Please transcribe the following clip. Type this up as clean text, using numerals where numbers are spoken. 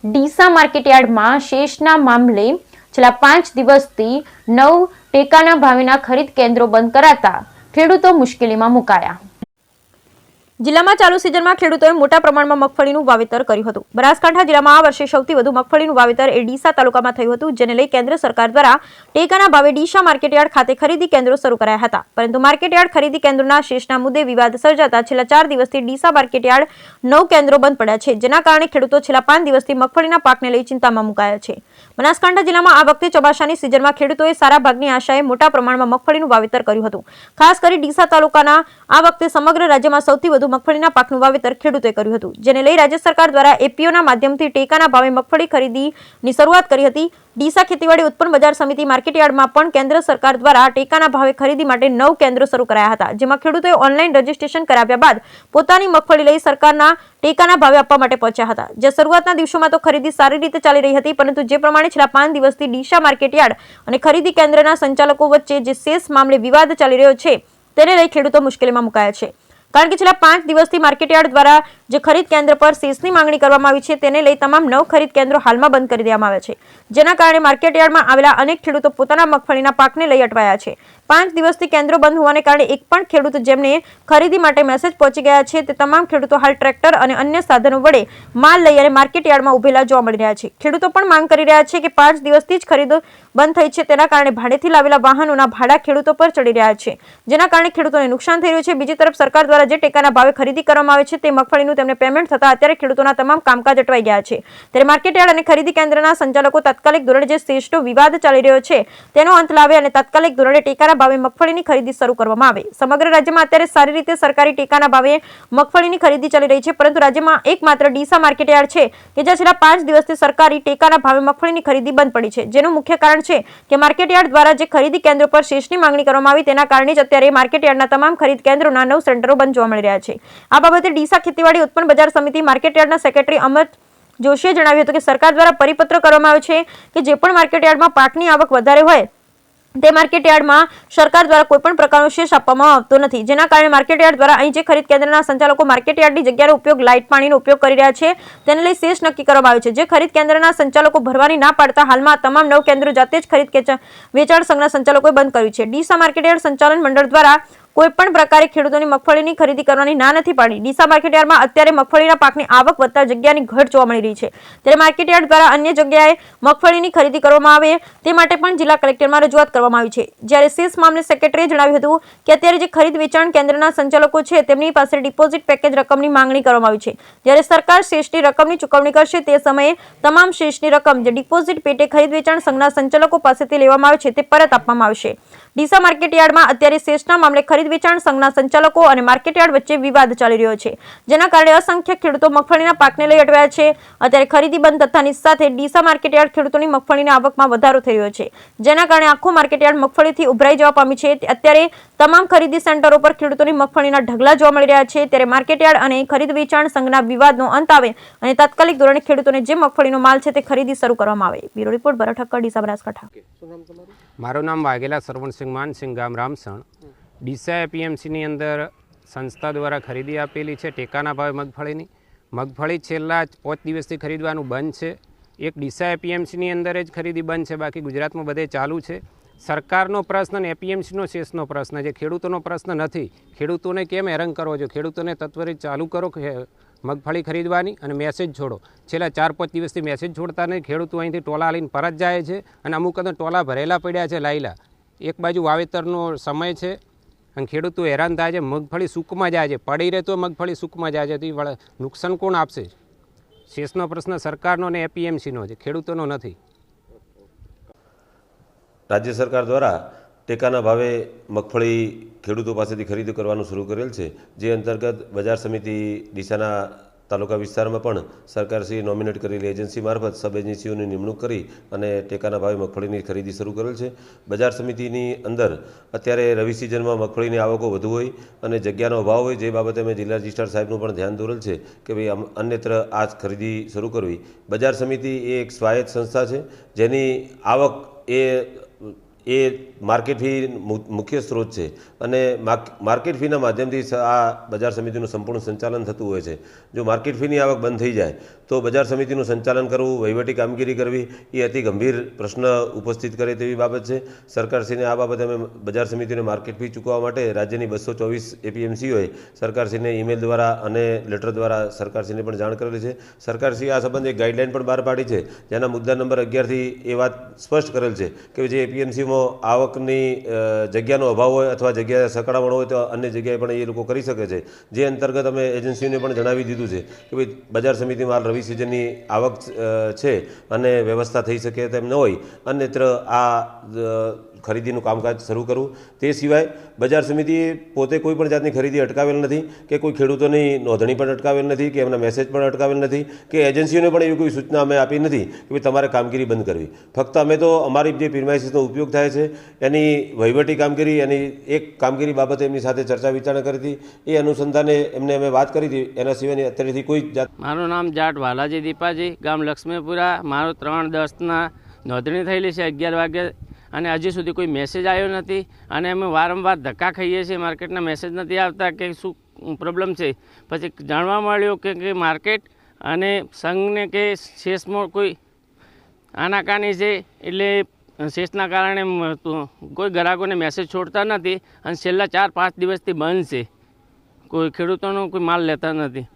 ડીસા માર્કેટયાર્ડમાં શેષના મામલે છેલ્લા 5 દિવસથી 9 ટેકાના ભાવેના ખરીદ કેન્દ્રો બંધ કરાતા ખેડૂતો મુશ્કેલીમાં મુકાયા। જિલ્લામાં ચાલુ સિઝનમાં ખેડૂતોએ મોટા પ્રમાણમાં મગફળીનું વાવેતર કર્યું હતું। બનાસકાંઠા જિલ્લામાં આ વર્ષે સૌથી વધુ મગફળીનું વાવેતર એ ડીસા તાલુકામાં થયું હતું, જેને લઈ કેન્દ્ર સરકાર દ્વારા ટેકાના ભાવે ડીસા માર્કેટયાર્ડ ખાતે ખરીદી કેન્દ્રો શરૂ કરાયા હતા। પરંતુ માર્કેટયાર્ડ ખરીદી કેન્દ્રોના શેષના મુદ્દે વિવાદ સર્જાતા છેલ્લા 4 દિવસથી ડીસા માર્કેટયાર્ડ 9 કેન્દ્રો બંધ પડ્યા છે, જેના કારણે ખેડૂતો છેલ્લા 5 દિવસથી મગફળીના પાકને લઈ ચિંતામાં મુકાયા છે। બનાસકાંઠા જિલ્લામાં આ વખતે ચોમાસાની સિઝનમાં ખેડૂતોએ સારા ભાગની આશાએ મોટા પ્રમાણમાં મગફળીનું વાવેતર કર્યું હતું। ખાસ કરી ડીસા તાલુકાના આ વખતે સમગ્ર રાજ્યમાં સૌથી વધુ મગફળીના પાકનું વાવેતર ખેડૂતોએ કર્યું હતું, જેને લઈ રાજ્ય સરકાર દ્વારા એપીઓના માધ્યમથી ટેકાના ભાવે મગફળી ખરીદીની શરૂઆત કરી હતી। ડીસા ખેતીવાડી ઉત્પન્ન બજાર સમિતિ માર્કેટયાર્ડમાં પણ કેન્દ્ર સરકાર દ્વારા ટેકાના ભાવે ખરીદી માટે 9 કેન્દ્રો શરૂ કરાયા હતા, જેમાં ખેડૂતોએ ઓનલાઈન રજીસ્ટ્રેશન કરાવ્યા બાદ પોતાની મગફળી લઈ સરકારના ટેકાના ભાવે આપવા માટે પહોંચ્યા હતા। જે શરૂઆતના દિવસોમાં તો ખરીદી સારી રીતે ચાલી રહી હતી, પરંતુ જે પ્રમાણે છેલ્લા 5 દિવસથી ડીસા માર્કેટયાર્ડ અને ખરીદી કેન્દ્રના સંચાલકો વચ્ચે જે શેષ મામલે વિવાદ ચાલી રહ્યો છે, તેને લઈ ખેડૂતો મુશ્કેલીમાં મુકાયા છે। કારણ કે છેલ્લા 5 દિવસથી માર્કેટયાર્ડ દ્વારા જે ખરીદ કેન્દ્ર પર શેષની માંગણી કરવામાં આવી છે, તેને લઈ તમામ 9 ખરીદ કેન્દ્રો હાલમાં બંધ કરી દેવામાં આવ્યા છે, જેના કારણે માર્કેટયાર્ડમાં આવેલા અનેક ખેડૂતો પોતાના મગફળીના પાકને લઈ અટવાયા છે। 5 દિવસથી કેન્દ્રો બંધ હોવાને કારણે એક પણ ખેડૂત જેમને ખરીદી માટે મેસેજ પહોંચી ગયા છે, તે તમામ ખેડૂતો હાલ ટ્રેક્ટર અને અન્ય સાધનો વડે માલ લઈ અને માર્કેટયાર્ડમાં ઉભેલા જોવા મળી રહ્યા છે। ખેડૂતો પણ માંગ કરી રહ્યા છે કે 5 દિવસથી જ ખરીદ બંધ થઈ છે, તેના કારણે ભાડેથી લાવેલા વાહનોના ભાડા ખેડૂતો પર ચડી રહ્યા છે, જેના કારણે ખેડૂતોને નુકસાન થઈ રહ્યું છે। બીજી તરફ સરકાર દ્વારા જે ટેકાના ભાવે ખરીદી કરવામાં આવે છે, તે મગફળીનું તેમને પેમેન્ટ થતા અત્યારે ખેડૂતોના તમામ કામકાજ અટવાઈ ગયા છે। ત્યારે માર્કેટયાર્ડ અને ખરીદી કેન્દ્રના સંચાલકો તાત્કાલિક ધોરણે જે શેષનો વિવાદ ચાલી રહ્યો છે, તેનો અંત લાવે અને તાત્કાલિક ધોરણે ટેકાના ભાવે મગફળીની ખરીદી શરૂ કરવામાં આવે। સમગ્ર રાજ્યમાં અત્યારે સારી રીતે સરકારી ટેકાના ભાવે મગફળીની ખરીદી ચાલી રહી છે, પરંતુ રાજ્યમાં એકમાત્ર ડીસા માર્કેટયાર્ડ છે કે જ્યાં છેલ્લા 5 દિવસથી સરકારી ટેકાના ભાવે મગફળીની ખરીદી બંધ પડી છે, જેનું મુખ્ય કારણ છે કે માર્કેટયાર્ડ દ્વારા જે ખરીદી કેન્દ્રો પર શેષની માંગણી કરવામાં આવી, તેના કારણે જ અત્યારે માર્કેટયાર્ડના તમામ ખરીદ કેન્દ્રોના 9 સેન્ટરો બંધ જોવા મળી રહ્યા છે। આ બાબતે ડીસા ખેતીવાડી ઉત્પન્ન બજાર સમિતિ માર્કેટયાર્ડના સેક્રેટરી અમર જોશીએ જણાવ્યું હતું કે સરકાર દ્વારા પરિપત્ર કરવામાં આવ્યો છે કે જે પણ માર્કેટયાર્ડમાં પાકની આવક વધારે હોય તે માર્કેટયાર્ડમાં સરકાર દ્વારા કોઈપણ પ્રકારનો શેષ આપવામાં આવતો નથી, જેના કારણે માર્કેટયાર્ડ દ્વારા અહીં જે ખરીદ કેન્દ્રના સંચાલકો માર્કેટયાર્ડની જગ્યાનો ઉપયોગ લાઇટ પાણીનો ઉપયોગ કરી રહ્યા છે, તેને લઈ શેષ નક્કી કરવામાં આવ્યો છે। જે ખરીદ કેન્દ્રના સંચાલકો ભરવાની ના પાડતા હાલમાં તમામ 9 કેન્દ્રો જાતે જ ખરીદ વેચાણ સંઘના સંચાલકોએ બંધ કર્યું છે। ડીસા માર્કેટયાર્ડ સંચાલન મંડળ દ્વારા કોઈપણ પ્રકારે ખેડૂતોની મગફળીની ખરીદી કરવાની ના નથી પાડી। ડીસા માર્કેટયાર્ડમાં અત્યારે મગફળીના પાકની આવક વધતા જગ્યાની ઘટ જોવા મળી રહી છે, ત્યારે માર્કેટયાર્ડ દ્વારા અન્ય જગ્યાએ મગફળીની ખરીદી કરવામાં આવે તે માટે પણ જિલ્લા કલેક્ટરમાં રજૂઆત કરવામાં આવી છે। જ્યારે શેષ મામલે સેક્રેટરીએ જણાવ્યું હતું કે અત્યારે જે ખરીદ વેચાણ કેન્દ્રના સંચાલકો છે, તેમની પાસે ડિપોઝિટ પેકેજ રકમની માંગણી કરવામાં આવી છે। જ્યારે સરકાર શેષની રકમની ચૂકવણી કરશે તે સમયે તમામ શેષની રકમ જે ડિપોઝિટ પેટે ખરીદ વેચાણ સંઘના સંચાલકો પાસેથી લેવામાં આવે છે, તે પરત આપવામાં આવશે। ડીસા માર્કેટયાર્ડમાં અત્યારે શેષના મામલે ખરીદ વેચાણ સંઘના સંચાલકો અને માર્કેટયાર્ડ વચ્ચે વિવાદ ચાલી રહ્યો છે, જેના કારણે અસંખ્ય ખેડૂતો મગફળીના પાકને લઈ અટવાયા છે। અત્યારે ખરીદી બંધ થતાની સાથે ડીસા માર્કેટયાર્ડ ખેડૂતોની મગફળીની આવકમાં વધારો થઈ રહ્યો છે, જેના કારણે આખું માર્કેટયાર્ડ મગફળીથી ઉભરાઈ જવા પામી છે। અત્યારે તમામ ખરીદી સેન્ટરો પર ખેડૂતોની મગફળીના ઢગલા જોવા મળી રહ્યા છે, ત્યારે માર્કેટયાર્ડ અને ખરીદ વેચાણ સંઘના વિવાદનો અંત આવે અને તાત્કાલિક ધોરણે ખેડૂતોને જે મગફળીનો માલ છે તે ખરીદી શરૂ કરવામાં આવે। બ્યુરો રિપોર્ટ ભરત ઠક્કર, ડીસા બનાસકાંઠા। મારું નામ વાઘેલા સરવણસિંહ માનસિંહ, ગામ રામસણ। ડીસા એપીએમસીની અંદર સંસ્થા દ્વારા ખરીદી આપેલી છે ટેકાના ભાવે મગફળીની। મગફળી છેલ્લા 5 દિવસથી ખરીદવાનું બંધ છે। એક ડીસા એપીએમસીની અંદર જ ખરીદી બંધ છે, બાકી ગુજરાતમાં બધે ચાલુ છે। સરકારનો પ્રશ્ન અને એપીએમસીનો શેષનો પ્રશ્ન છે, ખેડૂતોનો પ્રશ્ન નથી। ખેડૂતોને કેમ હેરાન કરવો છો? ખેડૂતોને તત્વરિત ચાલુ કરો મગફળી ખરીદવાની અને મેસેજ છોડો। છેલ્લા 4-5 દિવસથી મેસેજ છોડતા નહીં, ખેડૂતો અહીંથી ટોલા લઈને પરત જાય છે અને અમુક ટોલા ભરેલા પડ્યા છે લાયલા। એક બાજુ વાવેતરનો સમય છે અને ખેડૂતો હેરાન થાય છે, મગફળી સૂકમાં જાય છે, પડી રહે તો મગફળી સૂકમાં જાય છે, તો નુકસાન કોણ આપશે? શેષનો પ્રશ્ન સરકારનો અને એપીએમસીનો છે, ખેડૂતોનો નથી। રાજ્ય સરકાર દ્વારા ટેકાના ભાવે મગફળી ખેડૂતો પાસેથી ખરીદી કરવાનું શરૂ કરેલ છે, જે અંતર્ગત બજાર સમિતિ ડીસાના તાલુકા વિસ્તારમાં પણ સરકારશ્રીએ નોમિનેટ કરેલી એજન્સી મારફત સબ એજન્સીઓની નિમણૂક કરી અને ટેકાના ભાવે મગફળીની ખરીદી શરૂ કરેલ છે। બજાર સમિતિની અંદર અત્યારે રવિ સિઝનમાં મગફળીની આવકો વધુ હોય અને જગ્યાનો અભાવ હોય, જે બાબતે અમે જિલ્લા રજિસ્ટ્રાર સાહેબનું પણ ધ્યાન દોરેલ છે કે ભાઈ અન્યત્ર આ ખરીદી શરૂ કરવી। બજાર સમિતિ એ એક સ્વાયત્ત સંસ્થા છે, જેની આવક એ માર્કેટ ફી મુખ્ય સ્ત્રોત છે અને માર્કેટ ફીના માધ્યમથી આ બજાર સમિતિનું સંપૂર્ણ સંચાલન થતું હોય છે. જો માર્કેટ ફીની આવક બંધ થઈ જાય તો બજાર સમિતિનું સંચાલન કરવું, વહીવટી કામગીરી કરવી એ અતિ ગંભીર પ્રશ્ન ઉપસ્થિત કરે તેવી બાબત છે. સરકારશ્રીને આ બાબતે અમે બજાર સમિતિને માર્કેટ ફી ચૂકવવા માટે રાજ્યની 224 એપીએમસીઓએ સરકારશ્રીને ઈમેલ દ્વારા અને લેટર દ્વારા સરકારશ્રીને પણ જાણ કરેલી છે. સરકારશ્રીએ આ સંબંધે એક ગાઈડલાઈન પણ બહાર પાડી છે, જેના મુદ્દા નંબર 11થી એ વાત સ્પષ્ટ કરેલ છે કે જે એપીએમસીમાં આવકની જગ્યાનો અભાવ હોય અથવા જગ્યા સકડામણ હોય તો અન્ય જગ્યાએ પણ એ લોકો કરી શકે છે. જે અંતર્ગત અમે એજન્સીઓને પણ જણાવી દીધું છે કે ભાઈ બજાર સમિતિમાં રવિ સિઝનની આવક છે અને વ્યવસ્થા થઈ શકે તેમ ન હોય અન્યત્ર આ ખરીદીનું કામકાજ શરૂ કરવું. તે સિવાય બજાર સમિતિએ પોતે કોઈ પણ જાતની ખરીદી અટકાવેલ નથી કે કોઈ ખેડૂતોની નોંધણી પણ અટકાવેલ નથી કે એમના મેસેજ પણ અટકાવેલ નથી કે એજન્સીઓને પણ એવી કોઈ સૂચના અમે આપી નથી કે ભાઈ તમારે કામગીરી બંધ કરવી. ફક્ત અમે તો અમારી જે પ્રિમાઇસીસનો ઉપયોગ થાય છે એની વહીવટી કામગીરી, એની એક કામગીરી બાબતે એમની સાથે ચર્ચા વિચારણા કરી હતી. એ અનુસંધાને એમને અમે વાત કરી હતી. એના સિવાયની અત્યારેથી કોઈ જાત. મારું નામ જાટ વાલાજી દીપાજી, ગામ લક્ષ્મીપુરા. મારું 3/10 નોંધણી થયેલી છે 11 વાગે અને હજી સુધી કોઈ મેસેજ આવ્યો નથી અને અમે વારંવાર ધક્કા ખાઈએ છીએ. માર્કેટના મેસેજ નથી આવતા કે શું પ્રોબ્લેમ છે. પછી જાણવા મળ્યું કે માર્કેટ અને સંઘને કે શેષમાં કોઈ આનાકાની છે, એટલે શેષના કારણે કોઈ ગ્રાહકોને મેસેજ છોડતા નથી અને છેલ્લા 4-5 દિવસથી બંધ છે. કોઈ ખેડૂતોનો કોઈ માલ લેતા નથી.